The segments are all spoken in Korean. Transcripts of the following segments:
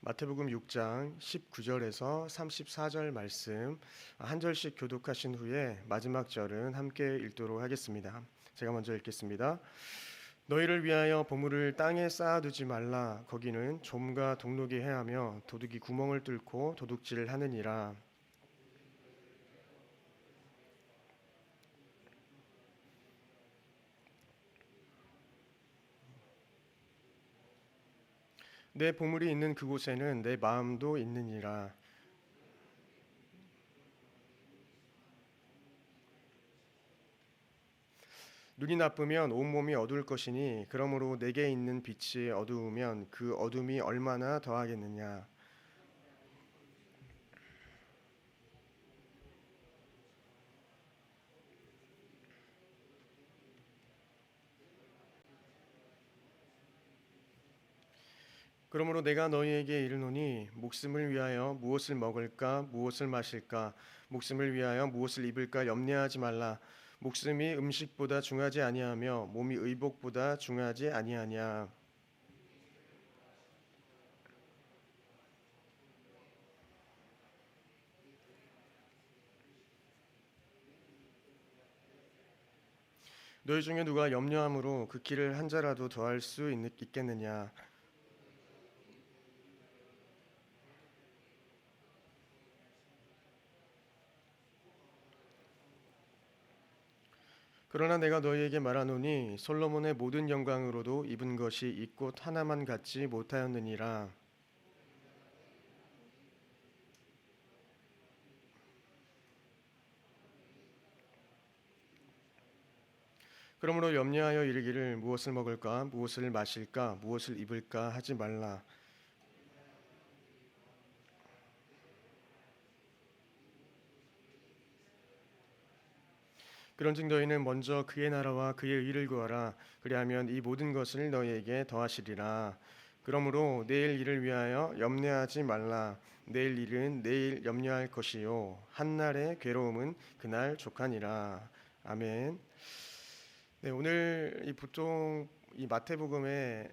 마태복음 6장 19절에서 34절 말씀 한 절씩 교독하신 후에 마지막 절은 함께 읽도록 하겠습니다. 제가 먼저 읽겠습니다. 너희를 위하여 보물을 땅에 쌓아두지 말라. 거기는 좀과 동록이 해하며 도둑이 구멍을 뚫고 도둑질을 하느니라. 내 보물이 있는 그곳에는 내 마음도 있느니라. 눈이 나쁘면 온몸이 어두울 것이니 그러므로 내게 있는 빛이 어두우면 그 어둠이 얼마나 더하겠느냐. 그러므로 내가 너희에게 이르노니 목숨을 위하여 무엇을 먹을까 무엇을 마실까 목숨을 위하여 무엇을 입을까 염려하지 말라. 목숨이 음식보다 중하지 아니하며 몸이 의복보다 중하지 아니하냐. 너희 중에 누가 염려함으로 그 길을 한 자라도 더할 수 있겠느냐. 그러나 내가 너희에게 말하노니 솔로몬의 모든 영광으로도 입은 것이 이 꽃 하나만 갖지 못하였느니라. 그러므로 염려하여 이르기를 무엇을 먹을까 무엇을 마실까 무엇을 입을까 하지 말라. 그런즉 너희는 먼저 그의 나라와 그의 의를 구하라. 그리하면 이 모든 것을 너희에게 더하시리라. 그러므로 내일 일을 위하여 염려하지 말라. 내일 일은 내일 염려할 것이요 한날의 괴로움은 그날 족하니라. 아멘. 네, 오늘 보통 이 마태복음의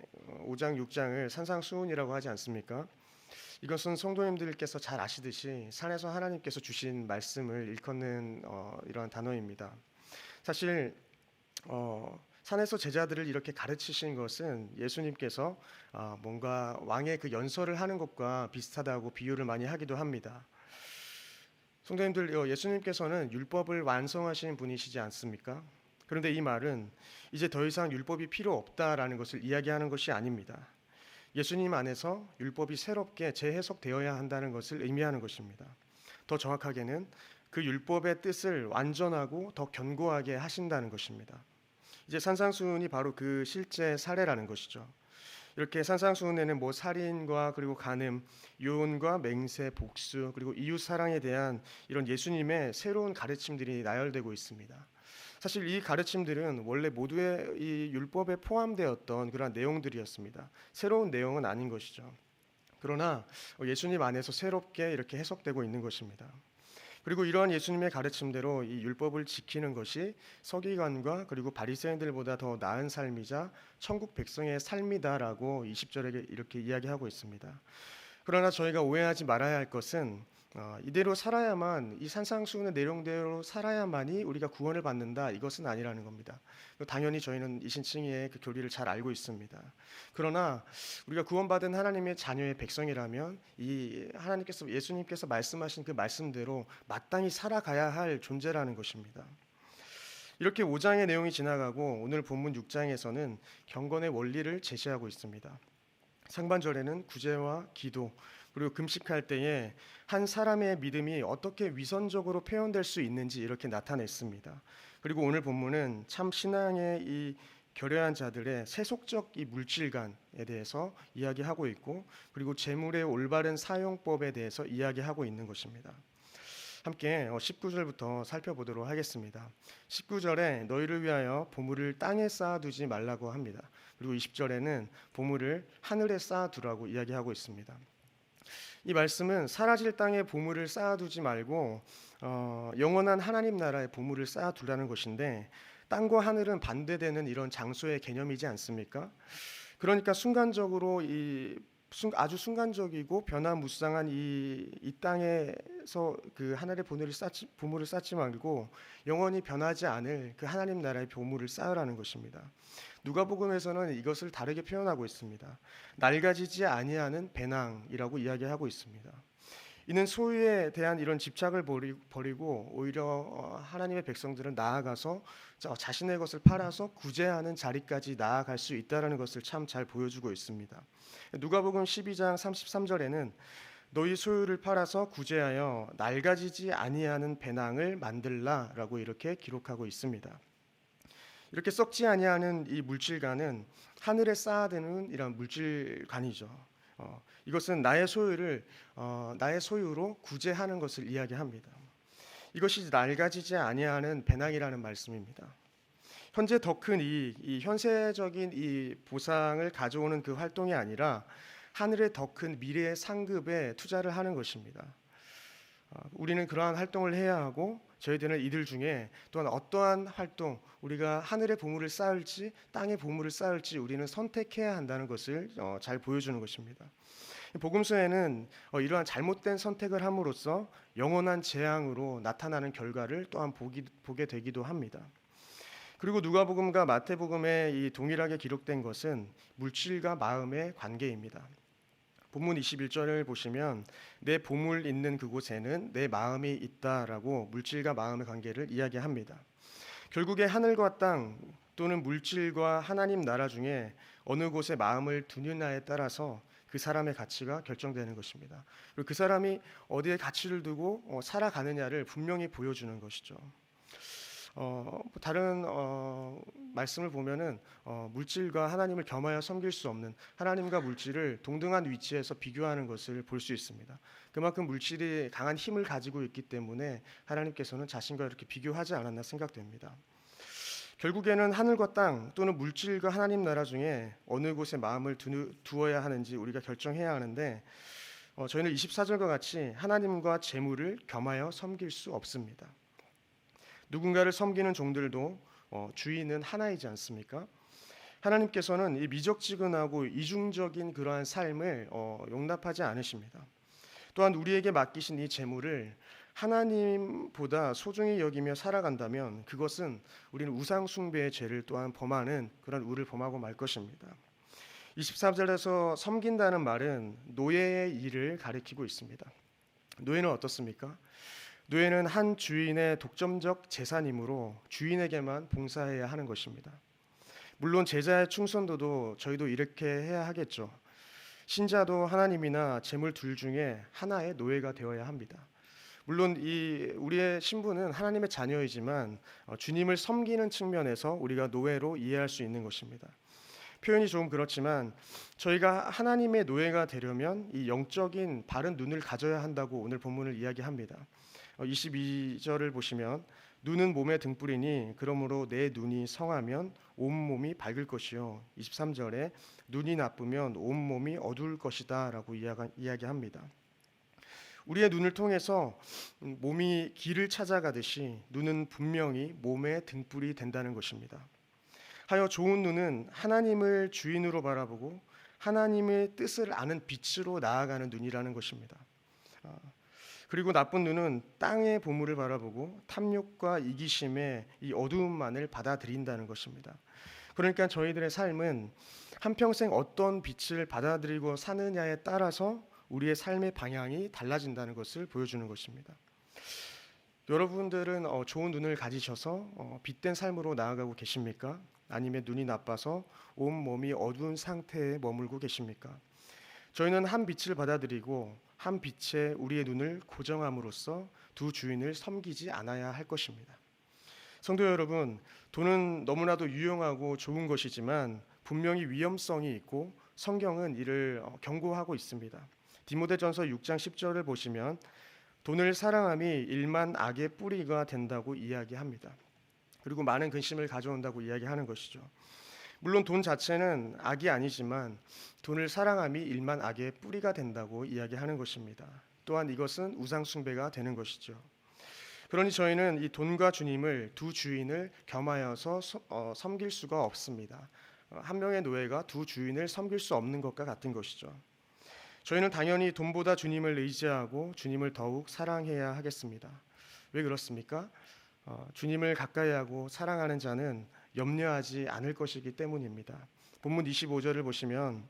5장 6장을 산상수훈이라고 하지 않습니까? 이것은 성도님들께서 잘 아시듯이 산에서 하나님께서 주신 말씀을 일컫는 이러한 단어입니다. 사실 산에서 제자들을 이렇게 가르치신 것은 예수님께서 뭔가 왕의 그 연설을 하는 것과 비슷하다고 비유를 많이 하기도 합니다. 성도님들, 예수님께서는 율법을 완성하신 분이시지 않습니까? 그런데 이 말은 이제 더 이상 율법이 필요 없다라는 것을 이야기하는 것이 아닙니다. 예수님 안에서 율법이 새롭게 재해석되어야 한다는 것을 의미하는 것입니다. 더 정확하게는 그 율법의 뜻을 완전하고 더 견고하게 하신다는 것입니다. 이제 산상수훈이 바로 그 실제 사례라는 것이죠. 이렇게 산상수훈에는 살인과 그리고 간음, 유언과 맹세, 복수, 그리고 이웃 사랑에 대한 이런 예수님의 새로운 가르침들이 나열되고 있습니다. 사실 이 가르침들은 원래 모두의 이 율법에 포함되었던 그런 내용들이었습니다. 새로운 내용은 아닌 것이죠. 그러나 예수님 안에서 새롭게 이렇게 해석되고 있는 것입니다. 그리고 이러한 예수님의 가르침대로 이 율법을 지키는 것이 서기관과 그리고 바리새인들보다 더 나은 삶이자 천국 백성의 삶이다라고 20절에 이렇게 이야기하고 있습니다. 그러나 저희가 오해하지 말아야 할 것은 이대로 살아야만, 이 산상수훈의 내용대로 살아야만이 우리가 구원을 받는다, 이것은 아니라는 겁니다. 당연히 저희는 이신칭의의 그 교리를 잘 알고 있습니다. 그러나 우리가 구원받은 하나님의 자녀의 백성이라면 이 하나님께서, 예수님께서 말씀하신 그 말씀대로 마땅히 살아가야 할 존재라는 것입니다. 이렇게 5장의 내용이 지나가고 오늘 본문 6장에서는 경건의 원리를 제시하고 있습니다. 상반절에는 구제와 기도, 그리고 금식할 때에 한 사람의 믿음이 어떻게 위선적으로 표현될 수 있는지 이렇게 나타냈습니다. 그리고 오늘 본문은 참 신앙의 이 결여한 자들의 세속적 이 물질관에 대해서 이야기하고 있고, 그리고 재물의 올바른 사용법에 대해서 이야기하고 있는 것입니다. 함께 19절부터 살펴보도록 하겠습니다. 19절에 너희를 위하여 보물을 땅에 쌓아두지 말라고 합니다. 그리고 20절에는 보물을 하늘에 쌓아두라고 이야기하고 있습니다. 이 말씀은 사라질 땅에 보물을 쌓아두지 말고 영원한 하나님 나라의 보물을 쌓아두라는 것인데, 땅과 하늘은 반대되는 이런 장소의 개념이지 않습니까? 그러니까 순간적으로 이 아주 순간적이고 변화무쌍한 이 땅에서 그 하늘의 보물을 쌓지 말고 영원히 변하지 않을 그 하나님 나라의 보물을 쌓으라는 것입니다. 누가복음에서는 이것을 다르게 표현하고 있습니다. 낡아지지 아니하는 배낭이라고 이야기하고 있습니다. 이는 소유에 대한 이런 집착을 버리고 오히려 하나님의 백성들은 나아가서 자신의 것을 팔아서 구제하는 자리까지 나아갈 수 있다는 것을 참 잘 보여주고 있습니다. 누가복음 12장 33절에는 너희 소유를 팔아서 구제하여 낡아지지 아니하는 배낭을 만들라라고 이렇게 기록하고 있습니다. 이렇게 썩지 아니하는 이 물질관은 하늘에 쌓아두는 이런 물질관이죠. 이것은 나의 소유로 구제하는 것을 이야기합니다. 이것이 낡아지지 아니하는 배낭이라는 말씀입니다. 현재 더 큰 이 현세적인 이 보상을 가져오는 그 활동이 아니라 하늘의 더 큰 미래의 상급에 투자를 하는 것입니다. 우리는 그러한 활동을 해야 하고 저희들은 이들 중에 또한 어떠한 활동, 우리가 하늘의 보물을 쌓을지 땅의 보물을 쌓을지 우리는 선택해야 한다는 것을 잘 보여주는 것입니다. 복음서에는 이러한 잘못된 선택을 함으로써 영원한 재앙으로 나타나는 결과를 또한 보게 되기도 합니다. 그리고 누가복음과 마태복음에 이 동일하게 기록된 것은 물질과 마음의 관계입니다. 본문 21절을 보시면 내 보물 있는 그곳에는 내 마음이 있다라고 물질과 마음의 관계를 이야기합니다. 결국에 하늘과 땅 또는 물질과 하나님 나라 중에 어느 곳에 마음을 두느냐에 따라서 그 사람의 가치가 결정되는 것입니다. 그리고 그 사람이 어디에 가치를 두고 살아가느냐를 분명히 보여주는 것이죠. 다른 말씀을 보면은 물질과 하나님을 겸하여 섬길 수 없는, 하나님과 물질을 동등한 위치에서 비교하는 것을 볼 수 있습니다. 그만큼 물질이 강한 힘을 가지고 있기 때문에 하나님께서는 자신과 이렇게 비교하지 않았나 생각됩니다. 결국에는 하늘과 땅 또는 물질과 하나님 나라 중에 어느 곳에 마음을 두어야 하는지 우리가 결정해야 하는데 저희는 24절과 같이 하나님과 재물을 겸하여 섬길 수 없습니다. 누군가를 섬기는 종들도 주인은 하나이지 않습니까? 하나님께서는 이 미적지근하고 이중적인 그러한 삶을 용납하지 않으십니다. 또한 우리에게 맡기신 이 재물을 하나님보다 소중히 여기며 살아간다면 그것은 우리는 우상 숭배의 죄를 또한 범하는 그런 우를 범하고 말 것입니다. 23절에서 섬긴다는 말은 노예의 일을 가리키고 있습니다. 노예는 어떻습니까? 노예는 한 주인의 독점적 재산이므로 주인에게만 봉사해야 하는 것입니다. 물론 제자의 충성도도 저희도 이렇게 해야 하겠죠. 신자도 하나님이나 재물 둘 중에 하나의 노예가 되어야 합니다. 물론 우리의 신분은 하나님의 자녀이지만 주님을 섬기는 측면에서 우리가 노예로 이해할 수 있는 것입니다. 표현이 조금 그렇지만 저희가 하나님의 노예가 되려면 이 영적인 바른 눈을 가져야 한다고 오늘 본문을 이야기합니다. 22절을 보시면 눈은 몸의 등불이니 그러므로 내 눈이 성하면 온 몸이 밝을 것이요. 23절에 눈이 나쁘면 온 몸이 어두울 것이다 라고 이야기합니다. 우리의 눈을 통해서 몸이 길을 찾아가듯이 눈은 분명히 몸의 등불이 된다는 것입니다. 하여 좋은 눈은 하나님을 주인으로 바라보고 하나님의 뜻을 아는 빛으로 나아가는 눈이라는 것입니다. 그리고 나쁜 눈은 땅의 보물을 바라보고 탐욕과 이기심의 이 어두움만을 받아들인다는 것입니다. 그러니까 저희들의 삶은 한평생 어떤 빛을 받아들이고 사느냐에 따라서 우리의 삶의 방향이 달라진다는 것을 보여주는 것입니다. 여러분들은 좋은 눈을 가지셔서 빛된 삶으로 나아가고 계십니까? 아니면 눈이 나빠서 온 몸이 어두운 상태에 머물고 계십니까? 저희는 한 빛을 받아들이고 한 빛에 우리의 눈을 고정함으로써 두 주인을 섬기지 않아야 할 것입니다. 성도 여러분, 돈은 너무나도 유용하고 좋은 것이지만 분명히 위험성이 있고 성경은 이를 경고하고 있습니다. 디모데전서 6장 10절을 보시면 돈을 사랑함이 일만 악의 뿌리가 된다고 이야기합니다. 그리고 많은 근심을 가져온다고 이야기하는 것이죠. 물론 돈 자체는 악이 아니지만 돈을 사랑함이 일만 악의 뿌리가 된다고 이야기하는 것입니다. 또한 이것은 우상 숭배가 되는 것이죠. 그러니 저희는 이 돈과 주님을 두 주인을 겸하여서 섬길 수가 없습니다. 한 명의 노예가 두 주인을 섬길 수 없는 것과 같은 것이죠. 저희는 당연히 돈보다 주님을 의지하고 주님을 더욱 사랑해야 하겠습니다. 왜 그렇습니까? 주님을 가까이하고 사랑하는 자는 염려하지 않을 것이기 때문입니다. 본문 25절을 보시면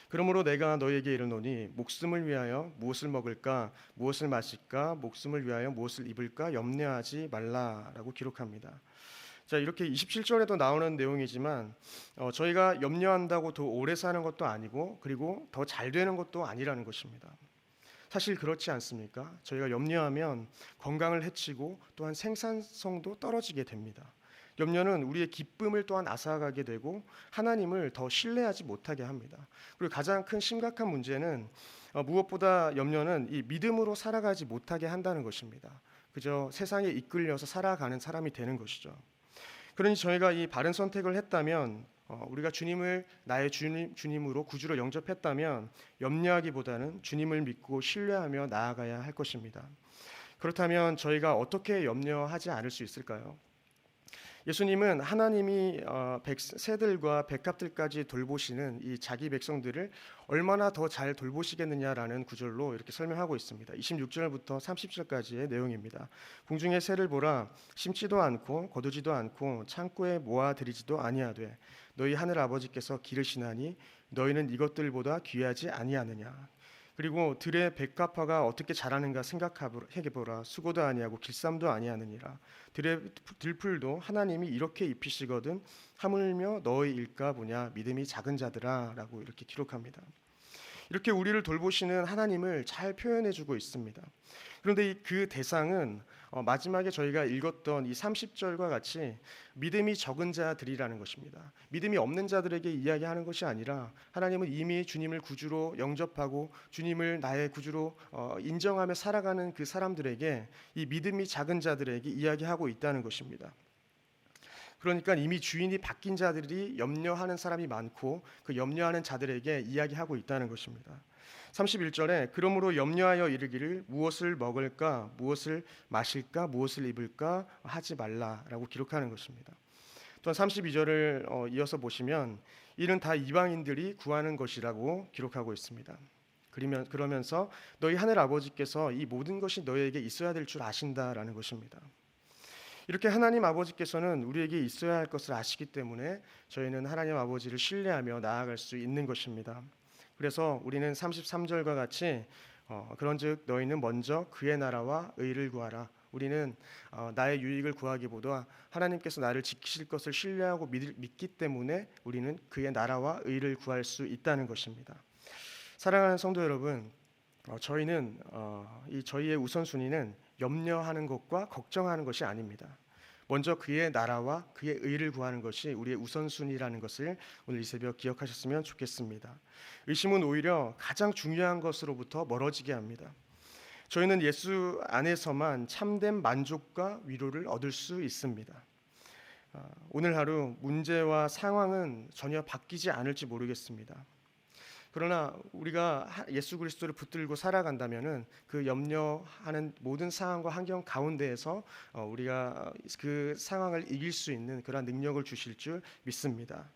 그러므로 내가 너에게 이르노니 목숨을 위하여 무엇을 먹을까 무엇을 마실까 목숨을 위하여 무엇을 입을까 염려하지 말라라고 기록합니다. 자, 이렇게 27절에도 나오는 내용이지만 저희가 염려한다고 더 오래 사는 것도 아니고 그리고 더 잘 되는 것도 아니라는 것입니다. 사실 그렇지 않습니까? 저희가 염려하면 건강을 해치고 또한 생산성도 떨어지게 됩니다. 염려는 우리의 기쁨을 또한 앗아가게 되고 하나님을 더 신뢰하지 못하게 합니다. 그리고 가장 큰 심각한 문제는 무엇보다 염려는 이 믿음으로 살아가지 못하게 한다는 것입니다. 그저 세상에 이끌려서 살아가는 사람이 되는 것이죠. 그러니 저희가 이 바른 선택을 했다면 우리가 주님을 나의 주님으로 구주로 영접했다면 염려하기보다는 주님을 믿고 신뢰하며 나아가야 할 것입니다. 그렇다면 저희가 어떻게 염려하지 않을 수 있을까요? 예수님은 하나님이 새들과 백합들까지 돌보시는 이 자기 백성들을 얼마나 더 잘 돌보시겠느냐라는 구절로 이렇게 설명하고 있습니다. 26절부터 30절까지의 내용입니다. 궁중의 새를 보라, 심지도 않고 거두지도 않고 창고에 모아들이지도 아니하되 너희 하늘 아버지께서 기르시나니 너희는 이것들보다 귀하지 아니하느냐. 그리고 들의 백합화가 어떻게 자라는가 생각해보라. 수고도 아니하고 길쌈도 아니하느니라. 들의 들풀도 하나님이 이렇게 입히시거든 하물며 너의 일까 보냐. 믿음이 작은 자들아라고 이렇게 기록합니다. 이렇게 우리를 돌보시는 하나님을 잘 표현해주고 있습니다. 그런데 그 대상은 마지막에 저희가 읽었던 이 30절과 같이 믿음이 적은 자들이라는 것입니다. 믿음이 없는 자들에게 이야기하는 것이 아니라 하나님은 이미 주님을 구주로 영접하고 주님을 나의 구주로 인정하며 살아가는 그 사람들에게 이 믿음이 작은 자들에게 이야기하고 있다는 것입니다. 그러니까 이미 주인이 바뀐 자들이 염려하는 사람이 많고 그 염려하는 자들에게 이야기하고 있다는 것입니다. 31절에 그러므로 염려하여 이르기를 무엇을 먹을까 무엇을 마실까 무엇을 입을까 하지 말라라고 기록하는 것입니다. 또한 32절을 이어서 보시면 이는 다 이방인들이 구하는 것이라고 기록하고 있습니다. 그러면서 너희 하늘 아버지께서 이 모든 것이 너희에게 있어야 될 줄 아신다라는 것입니다. 이렇게 하나님 아버지께서는 우리에게 있어야 할 것을 아시기 때문에 저희는 하나님 아버지를 신뢰하며 나아갈 수 있는 것입니다. 그래서 우리는 33절과 같이 그런즉 너희는 먼저 그의 나라와 의를 구하라. 우리는 나의 유익을 구하기보다 하나님께서 나를 지키실 것을 신뢰하고 믿기 때문에 우리는 그의 나라와 의를 구할 수 있다는 것입니다. 사랑하는 성도 여러분, 저희의 우선순위는 염려하는 것과 걱정하는 것이 아닙니다. 먼저 그의 나라와 그의 의를 구하는 것이 우리의 우선순위라는 것을 오늘 이 새벽 기억하셨으면 좋겠습니다. 의심은 오히려 가장 중요한 것으로부터 멀어지게 합니다. 저희는 예수 안에서만 참된 만족과 위로를 얻을 수 있습니다. 오늘 하루 문제와 상황은 전혀 바뀌지 않을지 모르겠습니다. 그러나 우리가 예수 그리스도를 붙들고 살아간다면은 그 염려하는 모든 상황과 환경 가운데에서 우리가 그 상황을 이길 수 있는 그러한 능력을 주실 줄 믿습니다.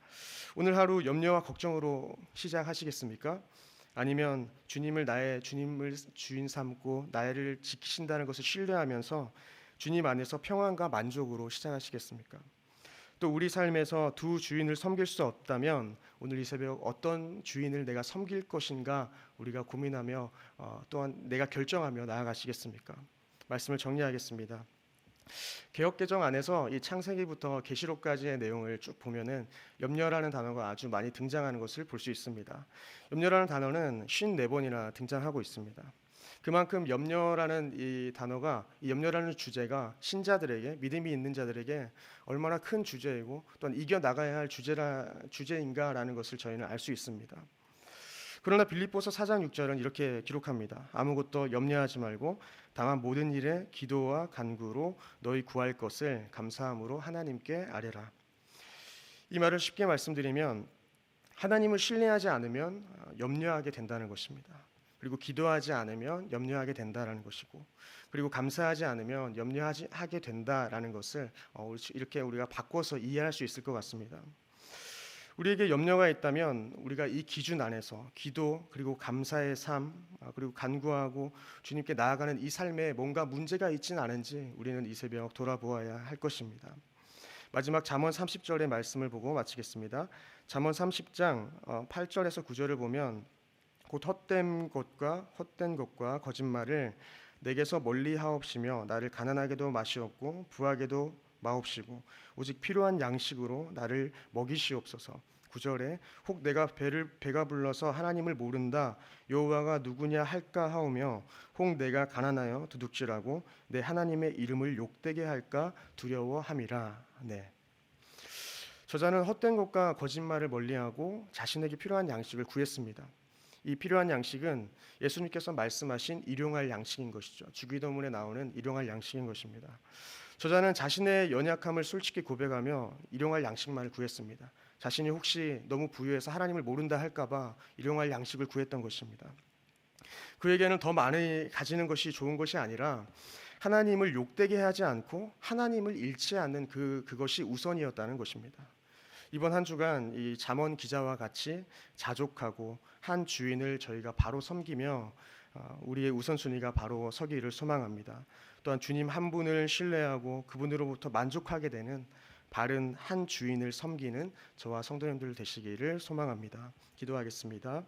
오늘 하루 염려와 걱정으로 시작하시겠습니까? 아니면 주님을 주인 삼고 나를 지키신다는 것을 신뢰하면서 주님 안에서 평안과 만족으로 시작하시겠습니까? 또 우리 삶에서 두 주인을 섬길 수 없다면 오늘 이 새벽 어떤 주인을 내가 섬길 것인가 우리가 고민하며 또한 내가 결정하며 나아가시겠습니까? 말씀을 정리하겠습니다. 개역개정 안에서 이 창세기부터 계시록까지의 내용을 쭉 보면은 염려라는 단어가 아주 많이 등장하는 것을 볼 수 있습니다. 염려라는 단어는 54번이나 등장하고 있습니다. 그만큼 염려라는 이 단어가, 이 염려라는 주제가 신자들에게, 믿음이 있는 자들에게 얼마나 큰 주제이고 또한 이겨 나가야 할 주제인가라는 것을 저희는 알 수 있습니다. 그러나 빌립보서 4장 6절은 이렇게 기록합니다. 아무것도 염려하지 말고 다만 모든 일에 기도와 간구로 너희 구할 것을 감사함으로 하나님께 아뢰라. 이 말을 쉽게 말씀드리면 하나님을 신뢰하지 않으면 염려하게 된다는 것입니다. 그리고 기도하지 않으면 염려하게 된다라는 것이고, 그리고 감사하지 않으면 염려하게 된다라는 것을 이렇게 우리가 바꿔서 이해할 수 있을 것 같습니다. 우리에게 염려가 있다면 우리가 이 기준 안에서 기도 그리고 감사의 삶 그리고 간구하고 주님께 나아가는 이 삶에 뭔가 문제가 있진 않은지 우리는 이 새벽 돌아보아야 할 것입니다. 마지막 잠언 30절의 말씀을 보고 마치겠습니다. 잠언 30장 8절에서 9절을 보면 곧 헛된 것과 거짓말을 내게서 멀리 하옵시며 나를 가난하게도 마시옵고 부하게도 마옵시고 오직 필요한 양식으로 나를 먹이시옵소서. 9절에 혹 내가 배가 불러서 하나님을 모른다 여호와가 누구냐 할까 하오며 혹 내가 가난하여 도둑질하고 내 하나님의 이름을 욕되게 할까 두려워함이라. 네. 저자는 헛된 것과 거짓말을 멀리하고 자신에게 필요한 양식을 구했습니다. 이 필요한 양식은 예수님께서 말씀하신 일용할 양식인 것이죠. 주기도문에 나오는 일용할 양식인 것입니다. 저자는 자신의 연약함을 솔직히 고백하며 일용할 양식만을 구했습니다. 자신이 혹시 너무 부유해서 하나님을 모른다 할까봐 일용할 양식을 구했던 것입니다. 그에게는 더 많이 가지는 것이 좋은 것이 아니라 하나님을 욕되게 하지 않고 하나님을 잃지 않는 그것이 우선이었다는 것입니다. 이번 한 주간 이 잠언 기자와 같이 자족하고 한 주인을 저희가 바로 섬기며 우리의 우선순위가 바로 서기를 소망합니다. 또한 주님 한 분을 신뢰하고 그분으로부터 만족하게 되는 바른 한 주인을 섬기는 저와 성도님들 되시기를 소망합니다. 기도하겠습니다.